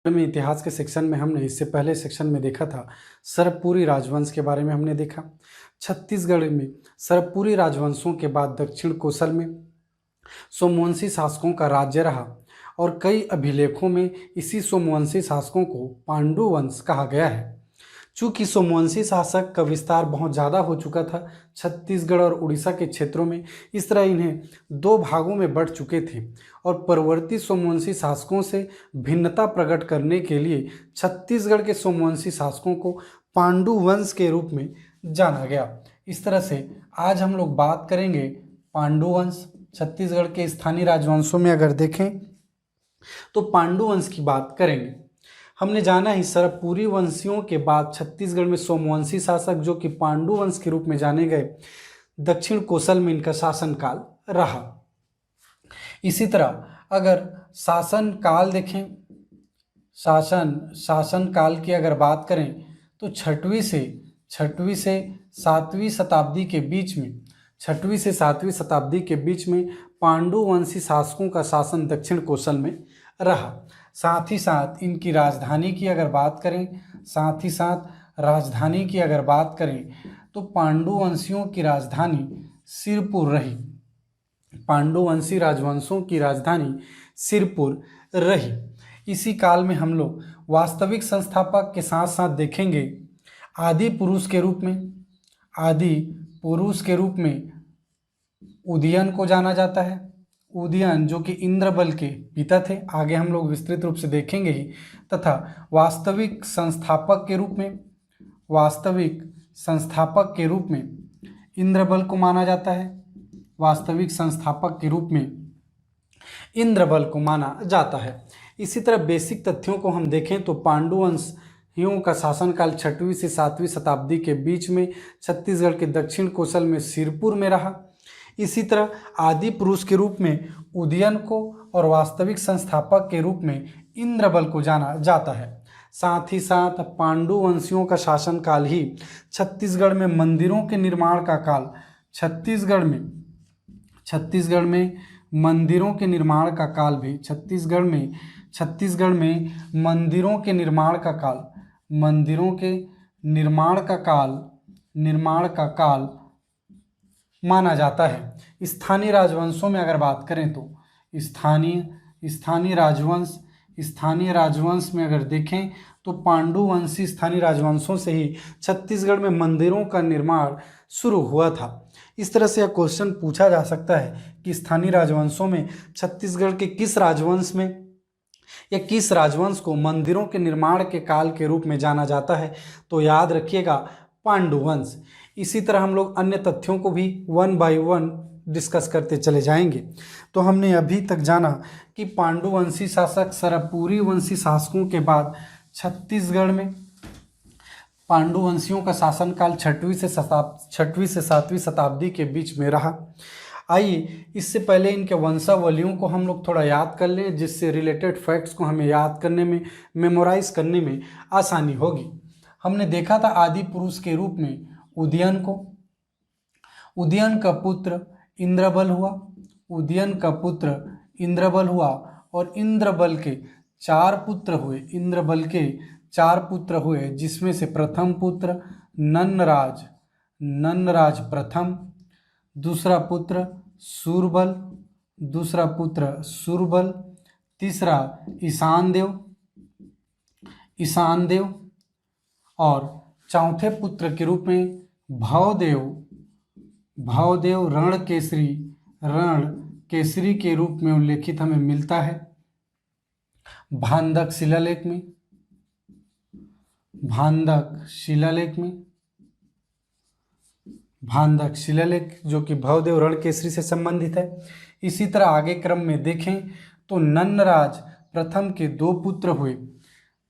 में इतिहास के सेक्शन में हमने इससे पहले सेक्शन में देखा था सरबपुरी राजवंश के बारे में हमने देखा। छत्तीसगढ़ में सरबपुरी राजवंशों के बाद दक्षिण कोसल में सोमवंशी शासकों का राज्य रहा और कई अभिलेखों में इसी सोमवंशी शासकों को पांडु वंश कहा गया है। चूंकि सोमवंशी शासक का विस्तार बहुत ज़्यादा हो चुका था छत्तीसगढ़ और उड़ीसा के क्षेत्रों में, इस तरह इन्हें दो भागों में बढ़ चुके थे और परवर्ती सोमवंशी शासकों से भिन्नता प्रकट करने के लिए छत्तीसगढ़ के सोमवंशी शासकों को पांडु वंश के रूप में जाना गया। इस तरह से आज हम लोग बात करेंगे पांडु वंश। छत्तीसगढ़ के स्थानीय राजवंशों में अगर देखें तो पांडु वंश की बात करेंगे। हमने जाना ही सरबपुरी वंशियों के बाद छत्तीसगढ़ में सोमवंशी शासक जो कि पांडु वंश के रूप में जाने गए, दक्षिण कोसल में इनका शासनकाल रहा। इसी तरह अगर शासनकाल देखें, शासनकाल की अगर बात करें तो छठवीं से सातवीं शताब्दी के बीच में, छठवीं से सातवीं शताब्दी के बीच में पांडु वंशी शासकों का शासन दक्षिण कोसल में रहा। साथ ही साथ इनकी राजधानी की अगर बात करें, तो पांडुवंशियों की राजधानी सिरपुर रही। पांडुवंशी राजवंशों की राजधानी सिरपुर रही। इसी काल में हम लोग वास्तविक संस्थापक के साथ साथ देखेंगे आदि पुरुष के रूप में उदयन को जाना जाता है। उदयन जो कि इंद्रबल के पिता थे, आगे हम लोग विस्तृत रूप से देखेंगे ही। तथा वास्तविक संस्थापक के रूप में इंद्रबल को माना जाता है। वास्तविक संस्थापक के रूप में इंद्रबल को माना जाता है। इसी तरह बेसिक तथ्यों को हम देखें तो पांडुवंशियों का शासनकाल छठवीं से सातवीं शताब्दी के बीच में छत्तीसगढ़ के दक्षिण कोसल में सिरपुर में रहा। इसी तरह आदि पुरुष के रूप में उदयन को और वास्तविक संस्थापक के रूप में इंद्रबल को जाना जाता है। साथ ही साथ पांडु वंशियों का शासनकाल ही छत्तीसगढ़ में मंदिरों के निर्माण का काल, छत्तीसगढ़ में मंदिरों के निर्माण का काल भी, छत्तीसगढ़ में मंदिरों के निर्माण का काल माना जाता है। स्थानीय राजवंशों में अगर बात करें तो स्थानीय राजवंश में अगर देखें तो पांडुवंशी स्थानीय राजवंशों से ही छत्तीसगढ़ में मंदिरों का निर्माण शुरू हुआ था। इस तरह से यह क्वेश्चन पूछा जा सकता है कि स्थानीय राजवंशों में छत्तीसगढ़ के किस राजवंश में या किस राजवंश को मंदिरों के निर्माण के काल के रूप में जाना जाता है, तो याद रखिएगा पांडुवंश। इसी तरह हम लोग अन्य तथ्यों को भी वन बाय वन डिस्कस करते चले जाएंगे। तो हमने अभी तक जाना कि पांडुवंशी शासक सरबपुरी वंशी शासकों के बाद छत्तीसगढ़ में पांडुवंशियों का शासनकाल छठवीं से सातवीं शताब्दी के बीच में रहा। आइए इससे पहले इनके वंशावलियों को हम लोग थोड़ा याद कर लें, जिससे रिलेटेड फैक्ट्स को हमें याद करने में, मेमोराइज करने में आसानी होगी। हमने देखा था आदि पुरुष के रूप में उदयन का पुत्र इंद्रबल हुआ और इंद्रबल के चार पुत्र हुए, जिसमें से प्रथम पुत्र नन्नराज प्रथम, दूसरा पुत्र सूरबल, तीसरा ईशानदेव और चौथे पुत्र के रूप में भवदेव रणकेसरी के रूप में उल्लेखित हमें मिलता है भांदक शिलालेख जो कि भवदेव रणकेसरी से संबंधित है। इसी तरह आगे क्रम में देखें तो नन्नराज प्रथम के दो पुत्र हुए।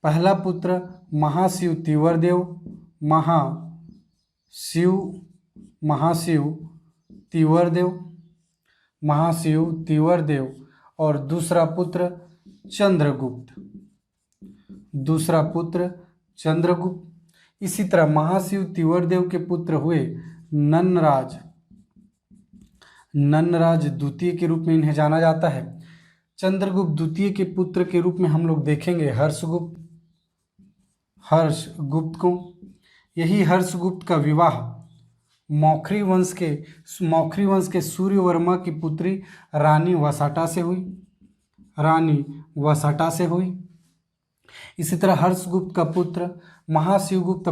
पहला पुत्र महाशिव तिवरदेव और दूसरा पुत्र चंद्रगुप्त। इसी तरह महाशिव तिवरदेव के पुत्र हुए नन्नराज द्वितीय के रूप में इन्हें जाना जाता है। चंद्रगुप्त द्वितीय के पुत्र के रूप में हम लोग देखेंगे हर्षगुप्त को। यही हर्षगुप्त का विवाह मौखरी वंश के सूर्यवर्मा की पुत्री रानी वसाटा से हुई। इसी तरह हर्षगुप्त का पुत्र महाशिवगुप्त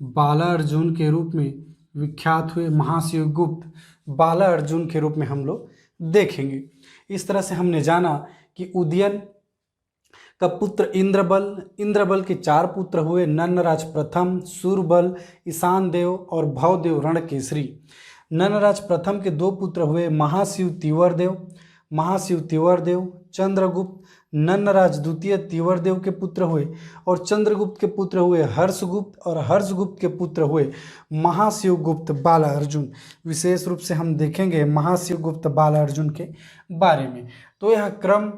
बालार्जुन के रूप में विख्यात हुए। महाशिवगुप्त बालार्जुन के रूप में हम लोग देखेंगे। इस तरह से हमने जाना कि उदयन का पुत्र इंद्रबल के 4 पुत्र हुए, नन्नराज प्रथम, सूरबल, ईशान देव और भवदेव रणकेसरी। नन्नराज प्रथम के 2 पुत्र हुए, महाशिव तिवरदेव, चंद्रगुप्त। नन्नराज द्वितीय तिवरदेव के पुत्र हुए और चंद्रगुप्त के पुत्र हुए हर्षगुप्त, और हर्षगुप्त के पुत्र हुए महाशिवगुप्त बालार्जुन। विशेष रूप से हम देखेंगे महाशिवगुप्त बालार्जुन के बारे में। तो यह क्रम,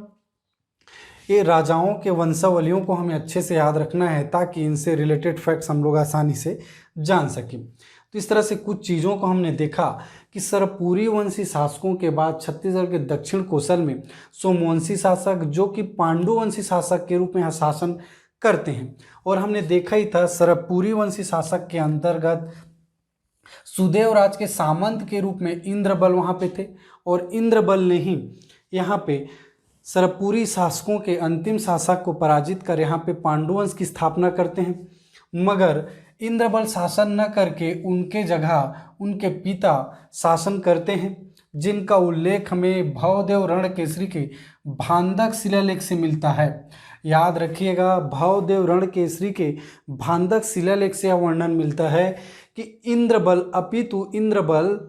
ये राजाओं के वंशावलियों को हमें अच्छे से याद रखना है ताकि इनसे रिलेटेड फैक्ट्स हम लोग आसानी से जान सकें। तो इस तरह से कुछ चीज़ों को हमने देखा कि सरपुरी वंशी शासकों के बाद छत्तीसगढ़ के दक्षिण कोसल में सोमवंशी शासक, जो कि पांडुवंशी शासक के रूप में यहाँ शासन करते हैं। और हमने देखा ही था सरपुरी वंशी शासक के अंतर्गत सुदेव राज के सामंत के रूप में इंद्रबल वहाँ पे थे, और इंद्रबल ने ही यहाँ पे सरपुरी शासकों के अंतिम शासक को पराजित कर यहाँ पे पांडुवंश की स्थापना करते हैं। मगर इंद्रबल शासन न करके उनके जगह उनके पिता शासन करते हैं, जिनका उल्लेख हमें भवदेव रणकेसरी के भांदक शिलालेख से मिलता है। याद रखिएगा, भवदेव रणकेसरी के भांदक शिलालेख से यह वर्णन मिलता है कि इंद्रबल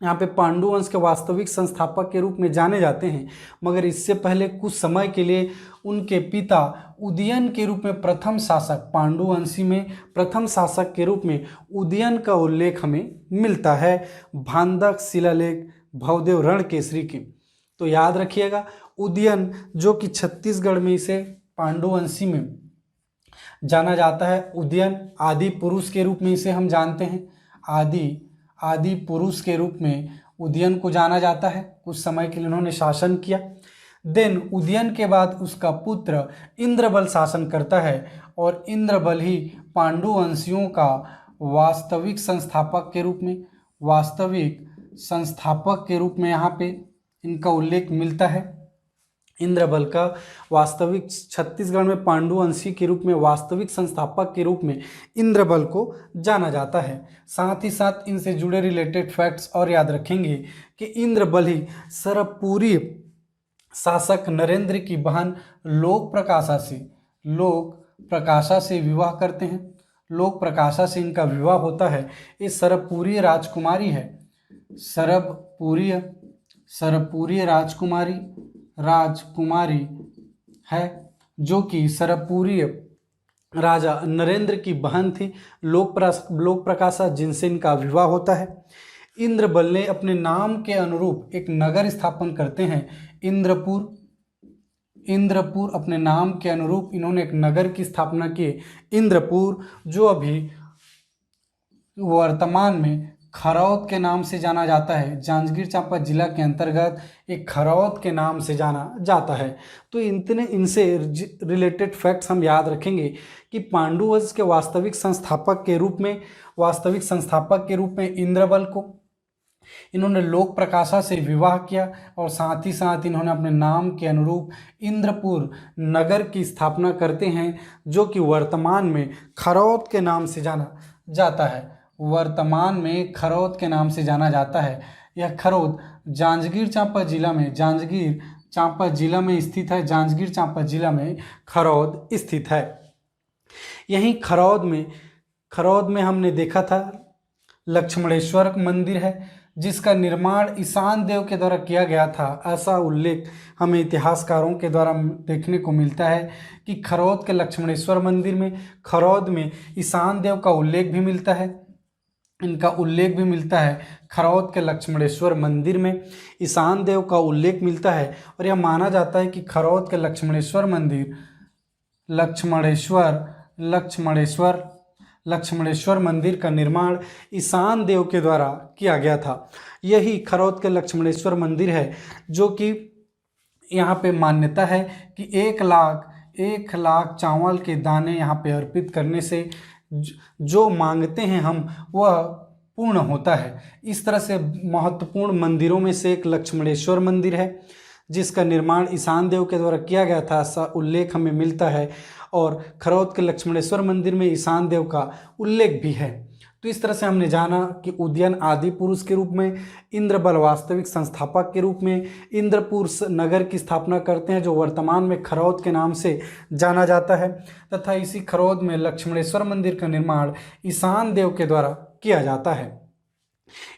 यहाँ पे पांडुवंश के वास्तविक संस्थापक के रूप में जाने जाते हैं। मगर इससे पहले कुछ समय के लिए उनके पिता उदयन के रूप में प्रथम शासक, पांडुवंशी में प्रथम शासक के रूप में उदयन का उल्लेख हमें मिलता है भांदक शिलालेख भवदेव रणकेसरी के। तो याद रखिएगा, उदयन जो कि छत्तीसगढ़ में इसे पांडुवंशी में जाना जाता है। उदयन आदि पुरुष के रूप में इसे हम जानते हैं, आदि पुरुष के रूप में उदयन को जाना जाता है। कुछ समय के लिए उन्होंने शासन किया। देन उदयन के बाद उसका पुत्र इंद्रबल शासन करता है, और इंद्रबल ही पांडुवंशियों का वास्तविक संस्थापक के रूप में यहाँ पे इनका उल्लेख मिलता है। इंद्रबल का वास्तविक छत्तीसगढ़ में पांडुवंशी के रूप में वास्तविक संस्थापक के रूप में इंद्रबल को जाना जाता है। साथ ही साथ इनसे जुड़े रिलेटेड फैक्ट्स और याद रखेंगे कि इंद्रबल ही सरपुरी शासक नरेंद्र की बहन लोक प्रकाशा से विवाह करते हैं। लोक प्रकाशा से इनका विवाह होता है। ये सरपुरी राजकुमारी है, सरपुरी राजकुमारी है, जो कि सरपुरी राजा नरेंद्र की बहन थी लोक प्रकाशा, जिनसे इनका विवाह होता है। इंद्रबल ने अपने नाम के अनुरूप एक नगर स्थापन करते हैं, इंद्रपुर। अपने नाम के अनुरूप इन्होंने एक नगर की स्थापना की, इंद्रपुर, जो अभी वर्तमान में खरौद के नाम से जाना जाता है। जांजगीर चांपा जिला के अंतर्गत एक खरौद के नाम से जाना जाता है। तो इनसे रिलेटेड फैक्ट्स हम याद रखेंगे कि पांडुवंश के वास्तविक संस्थापक के रूप में इंद्रबल को इन्होंने लोक प्रकाशा से विवाह किया, और साथ ही साथ इन्होंने अपने नाम के अनुरूप इंद्रपुर नगर की स्थापना करते हैं, जो कि वर्तमान में खरौद के नाम से जाना जाता है। यह खरौद जांजगीर चांपा जिला में स्थित है। जांजगीर चांपा जिला में खरौद स्थित है। यहीं खरौद में हमने देखा था लक्ष्मणेश्वर मंदिर है, जिसका निर्माण ईशान देव के द्वारा किया गया था। ऐसा उल्लेख हमें इतिहासकारों के द्वारा देखने को मिलता है कि खरौद के लक्ष्मणेश्वर मंदिर में खरौद में ईशान देव का उल्लेख भी मिलता है। खरौद के लक्ष्मणेश्वर मंदिर में ईशान देव का उल्लेख मिलता है, और यह माना जाता है कि खरौद के लक्ष्मणेश्वर मंदिर लक्ष्मणेश्वर मंदिर का निर्माण ईशान देव के द्वारा किया गया था। यही खरौद के लक्ष्मणेश्वर मंदिर है जो कि यहाँ पे मान्यता है कि 1 लाख चावल के दाने यहाँ पे अर्पित करने से जो मांगते हैं हम वह पूर्ण होता है। इस तरह से महत्वपूर्ण मंदिरों में से एक लक्ष्मणेश्वर मंदिर है जिसका निर्माण ईशान देव के द्वारा किया गया था, ऐसा उल्लेख हमें मिलता है। और खरौद के लक्ष्मणेश्वर मंदिर में ईशान देव का उल्लेख भी है। तो इस तरह से हमने जाना कि उदयन आदि पुरुष के रूप में, इंद्रबल वास्तविक संस्थापक के रूप में इंद्रपुर नगर की स्थापना करते हैं जो वर्तमान में खरौद के नाम से जाना जाता है, तथा इसी खरौद में लक्ष्मणेश्वर मंदिर का निर्माण ईशान देव के द्वारा किया जाता है।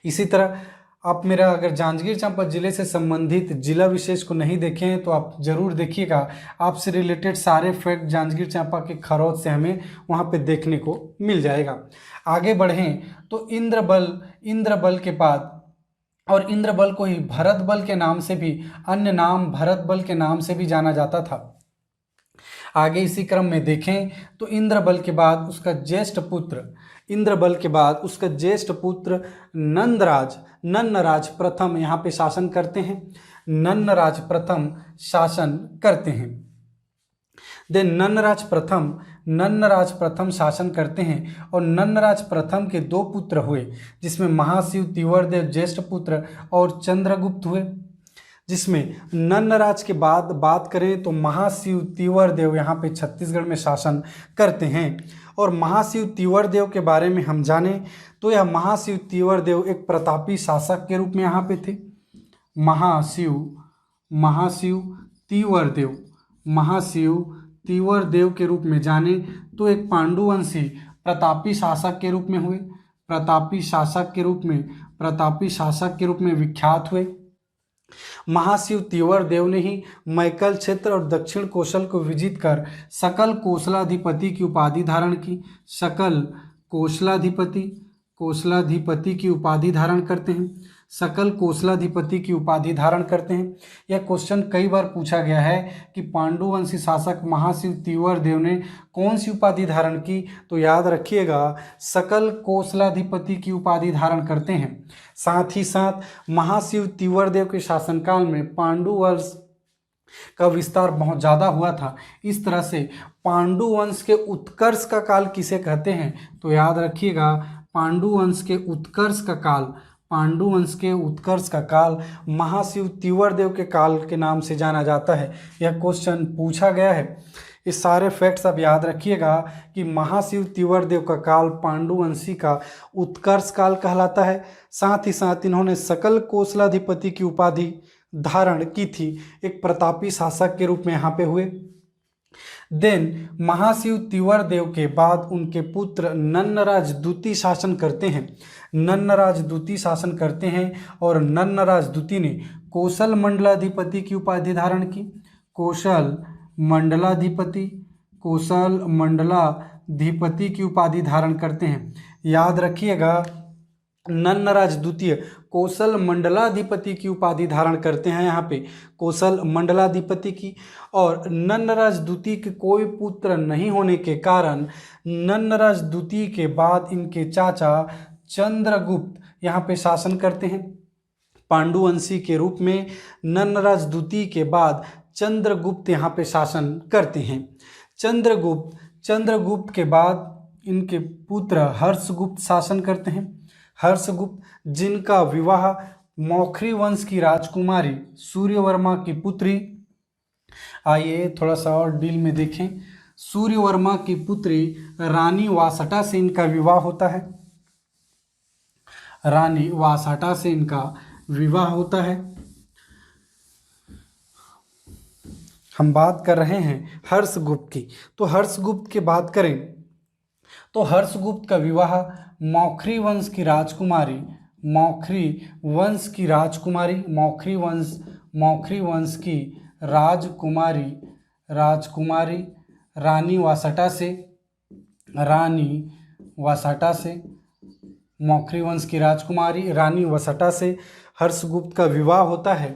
इसी तरह आप मेरा अगर जांजगीर चांपा जिले से संबंधित जिला विशेष को नहीं देखे हैं तो आप जरूर देखिएगा। आपसे रिलेटेड सारे फैक्ट जांजगीर चांपा के खरौद से हमें वहाँ पे देखने को मिल जाएगा। आगे बढ़ें तो इंद्रबल के बाद, और इंद्रबल को ही भरत बल के नाम से भी, अन्य नाम भरत बल के नाम से भी जाना जाता था। आगे इसी क्रम में देखें तो इंद्रबल के बाद उसका ज्येष्ठ पुत्र नन्नराज प्रथम यहाँ पे शासन करते हैं। नन्नराज प्रथम शासन करते हैं और नन्नराज प्रथम के 2 पुत्र हुए जिसमें महाशिव तीवरदेव ज्येष्ठ पुत्र और चंद्रगुप्त हुए। जिसमें नन्नराज के बाद बात करें तो महाशिव तीवरदेव यहाँ पे छत्तीसगढ़ में शासन करते हैं। और महाशिव तीवरदेव के बारे में हम जानें तो यह महाशिव तीवरदेव एक प्रतापी शासक के रूप में यहाँ पे थे। महाशिव तीवरदेव के रूप में जाने तो एक पांडुवंशी प्रतापी शासक के रूप में हुए, प्रतापी शासक के रूप में विख्यात हुए। महाशिव तीवरदेव ने ही मैकल क्षेत्र और दक्षिण कोसल को विजित कर सकल कोसलाधिपति की उपाधि धारण की। सकल कोसलाधिपति की उपाधि धारण करते हैं। यह क्वेश्चन कई बार पूछा गया है कि पांडुवंशी शासक महाशिव तीवरदेव ने कौन सी उपाधि धारण की, तो याद रखिएगा सकल कोसलाधिपति की उपाधि धारण करते हैं। साथ ही साथ महाशिव तीवरदेव के शासनकाल में पांडुवंश का विस्तार बहुत ज़्यादा हुआ था। इस तरह से पांडुवंश के उत्कर्ष का काल किसे कहते हैं, तो याद रखिएगा पांडुवंश के उत्कर्ष का काल महाशिव तीवरदेव के काल के नाम से जाना जाता है। यह क्वेश्चन पूछा गया है। ये सारे फैक्ट्स आप याद रखिएगा कि महाशिव तीवरदेव का काल पांडुवंशी का उत्कर्ष काल कहलाता है। साथ ही साथ इन्होंने सकल कोसलाधिपति की उपाधि धारण की थी, एक प्रतापी शासक के रूप में यहाँ पे हुए। देन महाशिव तीवरदेव के बाद उनके पुत्र नन्नराज द्वितीय शासन करते हैं और नन्नराज द्वितीय ने कोसल मंडलाधिपति की उपाधि धारण की। कोसल मंडलाधिपति की उपाधि धारण करते हैं। याद रखिएगा नन्नराज द्वितीय कोसल मंडलाधिपति की उपाधि धारण करते हैं यहाँ पे, कोसल मंडलाधिपति की। और नन्नराज द्वितीय के कोई पुत्र नहीं होने के कारण नन्नराज द्वितीय के बाद इनके चाचा चंद्रगुप्त यहाँ पे शासन करते हैं पांडुवंशी के रूप में। नन्नराज द्वितीय के बाद चंद्रगुप्त यहाँ पे शासन करते हैं। चंद्रगुप्त के बाद इनके पुत्र हर्षगुप्त शासन करते हैं। हर्षगुप्त जिनका विवाह मौखरी वंश की राजकुमारी सूर्यवर्मा की पुत्री, आइए थोड़ा सा और डिटेल में देखें, सूर्यवर्मा की पुत्री रानी वासटा से इनका विवाह होता है। रानी वासटा से इनका विवाह होता है। हम बात कर रहे हैं हर्षगुप्त की, तो हर्षगुप्त की बात करें तो हर्षगुप्त का विवाह मौखरी वंश की राजकुमारी रानी वासटा से हर्षगुप्त का विवाह होता है।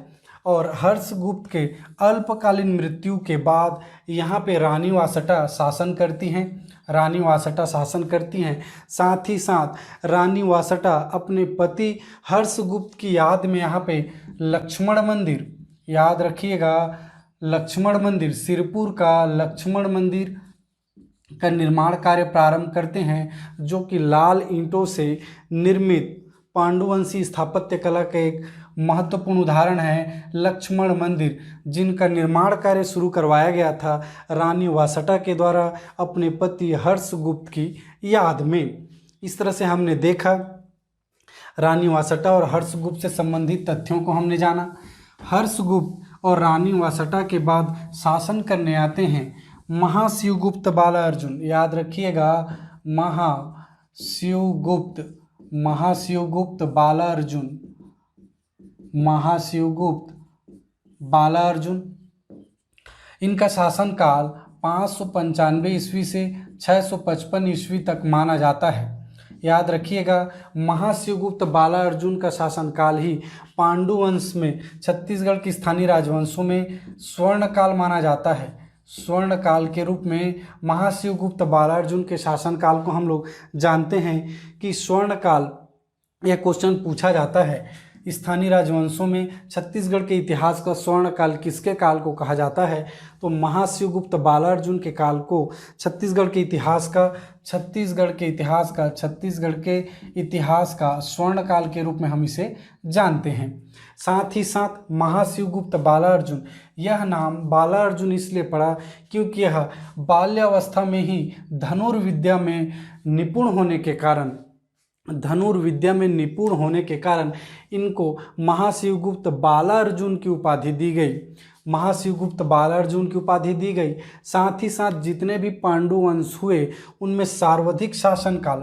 और हर्षगुप्त के अल्पकालीन मृत्यु के बाद यहाँ पे रानी वासटा शासन करती हैं। रानी वासटा शासन करती हैं। साथ ही साथ रानी वासटा अपने पति हर्षगुप्त की याद में यहाँ पे लक्ष्मण मंदिर, याद रखिएगा, लक्ष्मण मंदिर, सिरपुर का लक्ष्मण मंदिर का निर्माण कार्य प्रारंभ करते हैं, जो कि लाल ईंटों से निर्मित पांडुवंशी स्थापत्य कला का एक महत्वपूर्ण उदाहरण है लक्ष्मण मंदिर, जिनका निर्माण कार्य शुरू करवाया गया था रानी वासटा के द्वारा अपने पति हर्षगुप्त की याद में। इस तरह से हमने देखा रानी वासटा और हर्षगुप्त से संबंधित तथ्यों को हमने जाना। हर्षगुप्त और रानी वासटा के बाद शासन करने आते हैं महाशिवगुप्त बालार्जुन, याद रखिएगा, महाशिवगुप्त बालार्जुन। इनका शासनकाल 595 ईस्वी से 655 ईस्वी तक माना जाता है। याद रखिएगा, महाशिवगुप्त बालार्जुन का शासनकाल ही पांडु वंश में, छत्तीसगढ़ की स्थानीय राजवंशों में स्वर्णकाल माना जाता है। स्वर्णकाल के रूप में महाशिवगुप्त बालार्जुन के शासनकाल को हम लोग जानते हैं कि स्वर्णकाल, यह क्वेश्चन पूछा जाता है स्थानीय राजवंशों में छत्तीसगढ़ के इतिहास का स्वर्णकाल किसके काल को कहा जाता है, तो महाशिवगुप्त बालार्जुन के काल को छत्तीसगढ़ के इतिहास का स्वर्णकाल के रूप में हम इसे जानते हैं। साथ ही साथ महाशिवगुप्त बालार्जुन, यह नाम बालार्जुन इसलिए पड़ा क्योंकि यह बाल्यावस्था में ही धनुर्विद्या में निपुण होने के कारण इनको महाशिवगुप्त बालार्जुन की उपाधि दी गई। साथ ही साथ जितने भी पांडु वंश हुए उनमें सार्वधिक शासनकाल,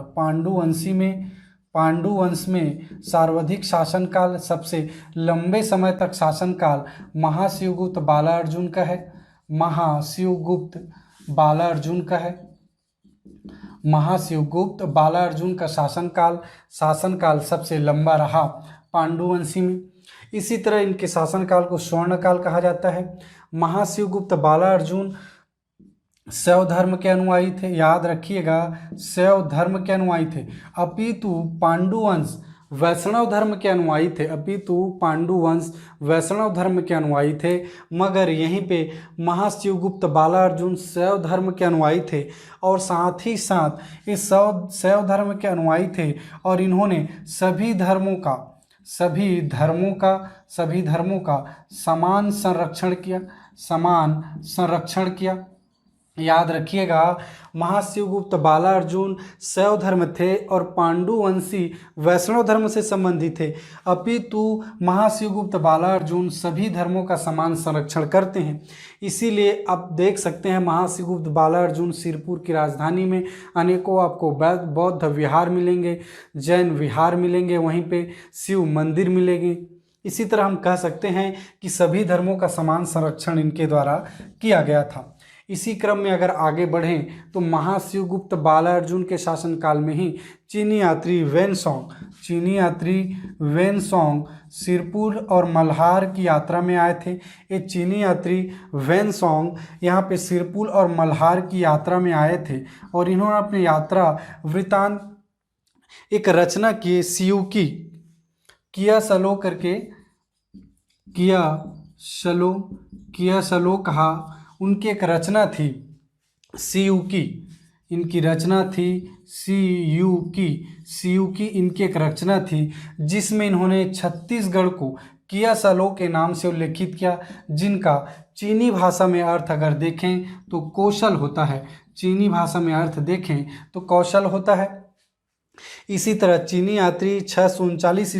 पांडु वंश में सार्वधिक शासनकाल, सबसे लंबे समय तक शासनकाल महाशिवगुप्त बालार्जुन का शासनकाल सबसे लंबा रहा पांडुवंशी में। इसी तरह इनके शासनकाल को स्वर्णकाल कहा जाता है। महाशिवगुप्त बालार्जुन शैव धर्म के अनुयायी थे, याद रखिएगा, शैव धर्म के अनुयायी थे, अपितु पांडुवंश वैष्णव धर्म के अनुयायी थे। मगर यहीं पे महाशिवगुप्त बालार्जुन शैव धर्म के अनुयायी थे और साथ ही साथ इस शैव धर्म के अनुयायी थे और इन्होंने सभी धर्मों का समान संरक्षण किया। याद रखिएगा, महाशिवगुप्त बालार्जुन शैव धर्म थे और पांडुवंशी वैष्णव धर्म से संबंधित थे, अपितु महाशिवगुप्त बालार्जुन सभी धर्मों का समान संरक्षण करते हैं। इसीलिए आप देख सकते हैं महाशिवगुप्त बालार्जुन सिरपुर की राजधानी में अनेकों आपको बौद्ध विहार मिलेंगे, जैन विहार मिलेंगे, वहीं पे शिव मंदिर मिलेंगे। इसी तरह हम कह सकते हैं कि सभी धर्मों का समान संरक्षण इनके द्वारा किया गया था। इसी क्रम में अगर आगे बढ़ें तो महाशिवगुप्त बालार्जुन के शासनकाल में ही चीनी यात्री वेनसोंग सिरपुर और मल्हार की यात्रा में आए थे। ये चीनी यात्री वेनसोंग यहाँ पे सिरपुर और मल्हार की यात्रा में आए थे और इन्होंने अपनी यात्रा वृतांत एक रचना की सियुकी किया सलो कहा, उनकी एक रचना थी सियुकी, इनकी एक रचना थी जिसमें इन्होंने छत्तीसगढ़ को किया सलो के नाम से उल्लेखित किया, जिनका चीनी भाषा में अर्थ अगर देखें तो कौशल होता है। चीनी भाषा में अर्थ देखें तो कौशल होता है। इसी तरह चीनी यात्री 639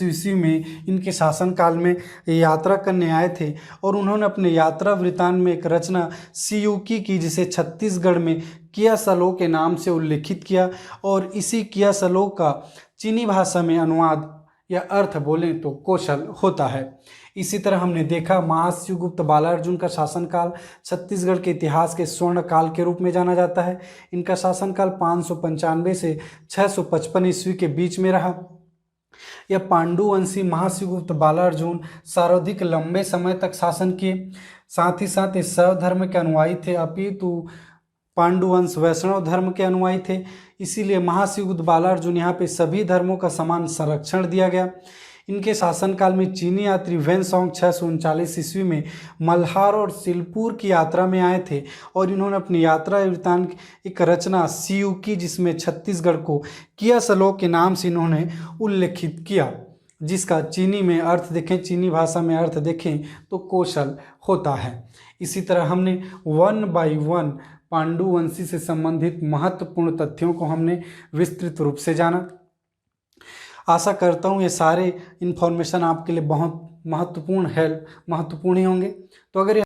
ईस्वी में इनके शासनकाल में यात्रा करने आए थे और उन्होंने अपने यात्रा वृतांत में एक रचना सियुकी की, जिसे छत्तीसगढ़ में किया सलो के नाम से उल्लेखित किया और इसी किया सलो का चीनी भाषा में अनुवाद या अर्थ बोलें तो कौशल होता है। इसी तरह हमने देखा महाशिवगुप्त बालार्जुन का शासनकाल छत्तीसगढ़ के इतिहास के स्वर्ण काल के रूप में जाना जाता है। इनका शासनकाल 595 से 655 ईस्वी के बीच में रहा। यह पांडुवंशी महाशिवगुप्त बालार्जुन सर्वाधिक लंबे समय तक शासन किए। साथ ही साथ ये शैव धर्म के अनुयायी थे, अपितु पांडुवंश वैष्णव धर्म के अनुयायी थे। इसीलिए महाशिवगुप्त बालार्जुन यहाँ पे सभी धर्मों का समान संरक्षण दिया गया। इनके शासनकाल में चीनी यात्री वेनसोंग 639 ईस्वी में मल्हार और सिलपुर की यात्रा में आए थे और इन्होंने अपनी यात्रा वृत्तांत एक रचना सीयू की, जिसमें छत्तीसगढ़ को किया सलोक के नाम से इन्होंने उल्लेखित किया, जिसका चीनी में अर्थ देखें, चीनी भाषा में अर्थ देखें तो कौशल होता है। इसी तरह हमने 1 बाय 1 पांडुवंशी से संबंधित महत्वपूर्ण तथ्यों को हमने विस्तृत रूप से जाना। आशा करता हूँ ये सारे इन्फॉर्मेशन आपके लिए बहुत महत्वपूर्ण ही होंगे। तो अगर